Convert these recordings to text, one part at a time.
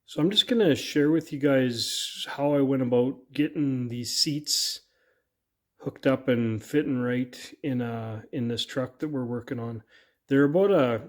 So I'm just going to share with you guys how I went about getting these seats hooked up and fitting right in this truck that we're working on. They're about a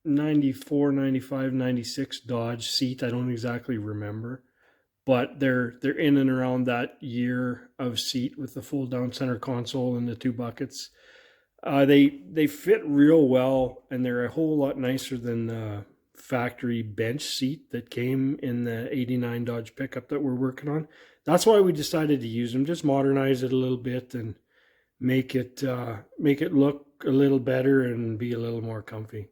94, 95, 96 Dodge seat. I don't exactly remember, but they're in and around that year of seat with the full down center console and the two buckets. They fit real well, and they're a whole lot nicer than the factory bench seat that came in the '89 Dodge pickup that we're working on. That's why we decided to use them. Just modernize it a little bit and make it look a little better and be a little more comfy.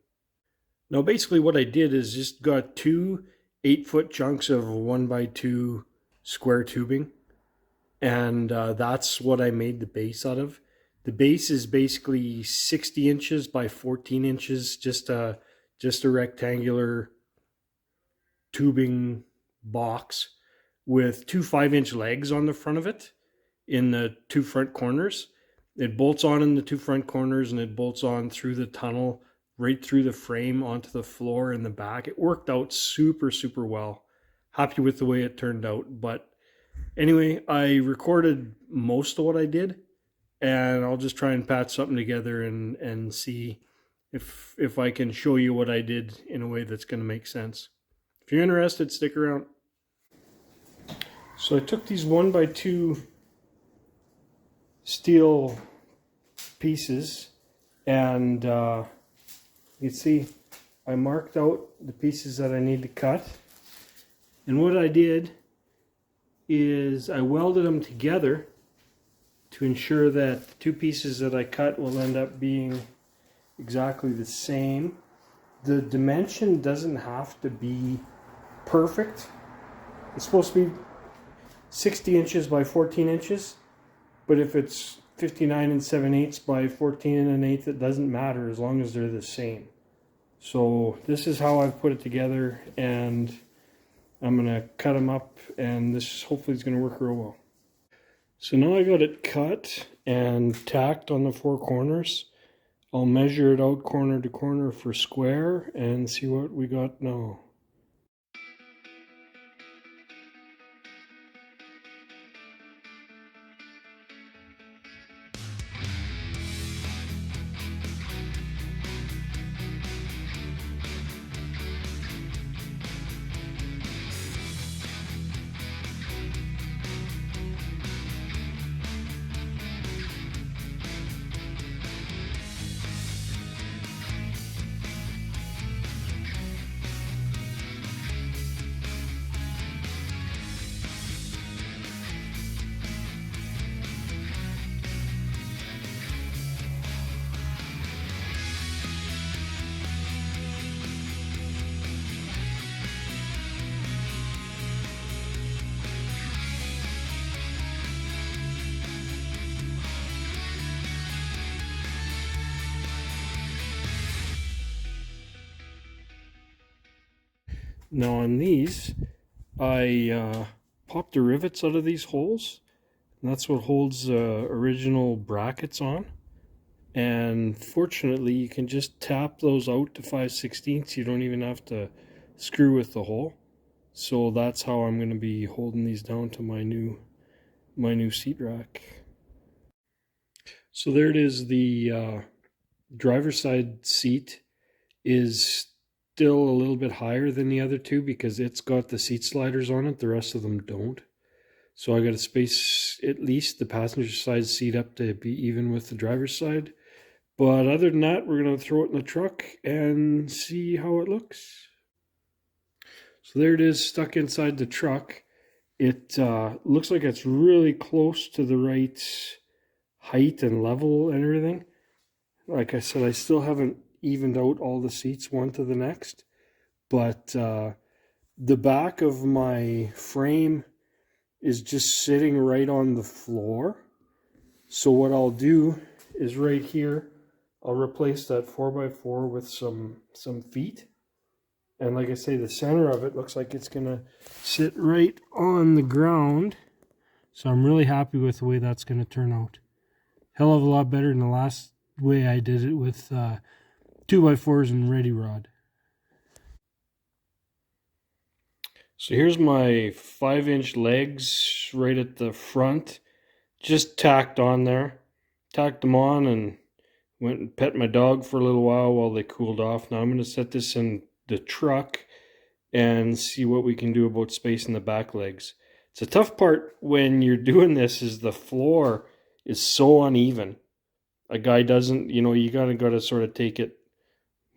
Now, basically, what I did is just got two 8 foot chunks of 1x2 square tubing, and that's what I made the base out of. The base is basically 60 inches by 14 inches, just a rectangular tubing box with two 5-inch legs on the front of it in the two front corners. It bolts on in the two front corners and it bolts on through the tunnel, right through the frame onto the floor in the back. It worked out super, super well. Happy with the way it turned out. But anyway, I recorded most of what I did, and I'll just try and patch something together and see if I can show you what I did in a way that's going to make sense. If you're interested, stick around. So I took these 1x2 steel pieces, and you can see I marked out the pieces that I need to cut. And what I did is I welded them together to ensure that the two pieces that I cut will end up being exactly the same. The dimension doesn't have to be perfect. It's supposed to be 60 inches by 14 inches, but if it's 59 7/8 by 14 1/8, it doesn't matter as long as they're the same. So this is how I've put it together, and I'm going to cut them up, and this hopefully is going to work real well. So now I got it cut and tacked on the four corners. I'll measure it out corner to corner for square and see what we got now. Now on these, I popped the rivets out of these holes, and that's what holds original brackets on. And fortunately, you can just tap those out to 5/16. You don't even have to screw with the hole. So that's how I'm going to be holding these down to my new seat rack. So there it is. The driver's side seat is still a little bit higher than the other two because it's got the seat sliders on it. The rest of them don't. So I got to space at least the passenger side seat up to be even with the driver's side. But other than that, we're going to throw it in the truck and see how it looks. So there it is, stuck inside the truck. It looks like it's really close to the right height and level and everything. Like I said, I still haven't evened out all the seats one to the next, but the back of my frame is just sitting right on the floor. So what I'll do is right here, I'll replace that 4x4 with some feet, and like I say, the center of it looks like it's gonna sit right on the ground. So I'm really happy with the way that's gonna turn out. Hell of a lot better than the last way I did it with 2x4s and ready rod. So here's my 5-inch legs right at the front, just tacked on there. Tacked them on and went and pet my dog for a little while they cooled off. Now I'm going to set this in the truck and see what we can do about spacing the back legs. It's a tough part when you're doing this is the floor is so uneven. A guy doesn't, you gotta sort of take it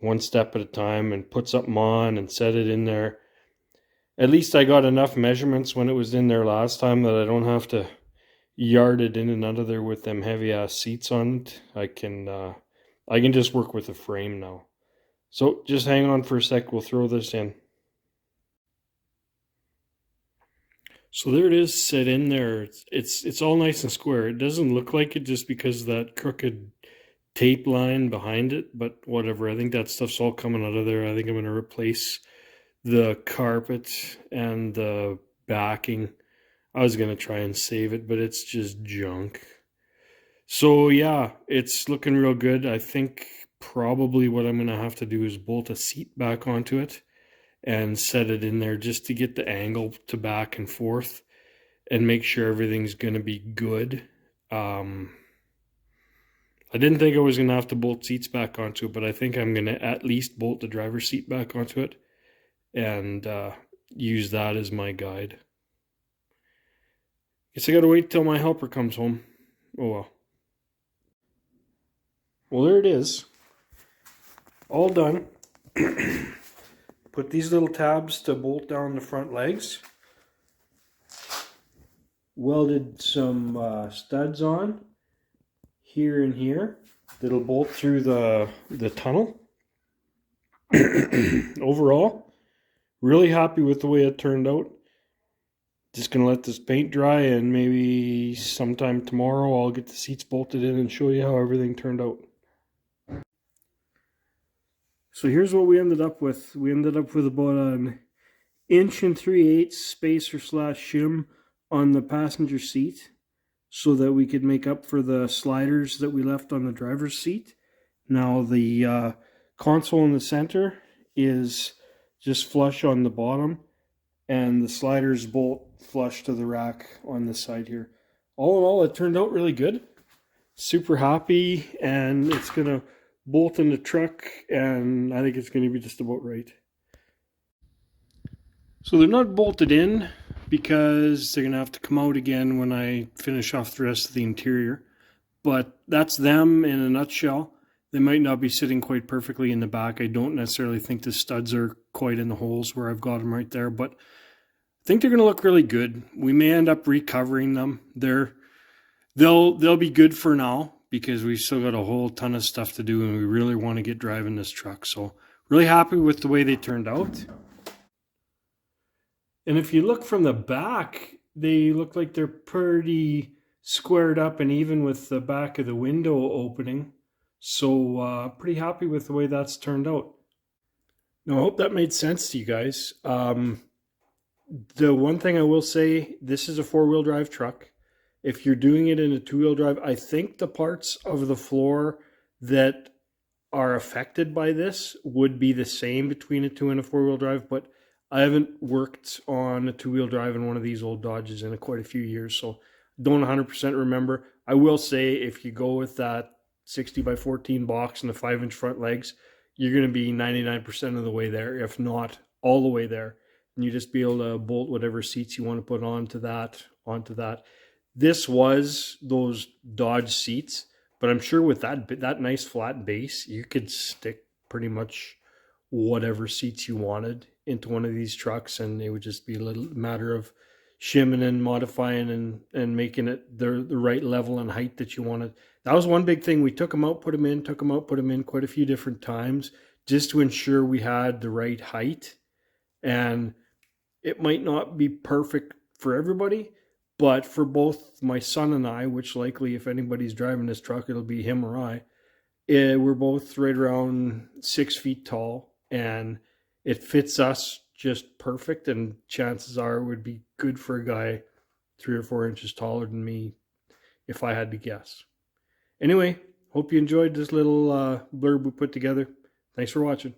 one step at a time and put something on and set it in there. At least I got enough measurements when it was in there last time that I don't have to yard it in and out of there with them heavy ass seats on it. I can just work with the frame now. So just hang on for a sec, we'll throw this in. So there it is set in there. It's all nice and square. It doesn't look like it just because of that crooked tape line behind it, but whatever. I think that stuff's all coming out of there. I think I'm going to replace the carpet and the backing. I was going to try and save it, but it's just junk. So yeah, it's looking real good. I think probably what I'm going to have to do is bolt a seat back onto it and set it in there just to get the angle to back and forth and make sure everything's going to be good. I didn't think I was going to have to bolt seats back onto it, but I think I'm going to at least bolt the driver's seat back onto it and use that as my guide. Guess I got to wait till my helper comes home. Oh well. Well, there it is. All done. Put these little tabs to bolt down the front legs. Welded some studs on here and here that'll bolt through the tunnel. Overall, really happy with the way it turned out. Just gonna let this paint dry and maybe sometime tomorrow I'll get the seats bolted in and show you how everything turned out. So here's what we ended up with. We ended up with about an 1 3/8 spacer / shim on the passenger seat so that we could make up for the sliders that we left on the driver's seat. Now the console in the center is just flush on the bottom and the sliders bolt flush to the rack on this side here. All in all, it turned out really good. Super happy, and it's gonna bolt in the truck, and I think it's going to be just about right. So they're not bolted in because they're going to have to come out again when I finish off the rest of the interior. But that's them in a nutshell. They might not be sitting quite perfectly in the back. I don't necessarily think the studs are quite in the holes where I've got them right there, but I think they're going to look really good. We may end up recovering them. They'll be good for now, because we've still got a whole ton of stuff to do and we really want to get driving this truck. So really happy with the way they turned out. And if you look from the back, they look like they're pretty squared up and even with the back of the window opening. So pretty happy with the way that's turned out. Now I hope that made sense to you guys. The one thing I will say, this is a 4-wheel drive truck. If you're doing it in a 2-wheel drive, I think the parts of the floor that are affected by this would be the same between a 2 and a 4-wheel drive, but I haven't worked on a 2-wheel drive in one of these old Dodges in quite a few years, so don't 100% remember. I will say if you go with that 60x14 box and the 5-inch front legs, you're going to be 99% of the way there, if not all the way there. And you just be able to bolt whatever seats you want to put onto that. This was those Dodge seats, but I'm sure with that nice flat base, you could stick pretty much whatever seats you wanted into one of these trucks, and it would just be a little matter of shimming and modifying and making it the right level and height that you wanted. That was one big thing. We took them out, put them in, quite a few different times just to ensure we had the right height. And it might not be perfect for everybody, but for both my son and I, which likely if anybody's driving this truck, it'll be him or I, we're both right around 6 feet tall, and it fits us just perfect, and chances are it would be good for a guy 3 or 4 inches taller than me, if I had to guess. Anyway, hope you enjoyed this little blurb we put together. Thanks for watching.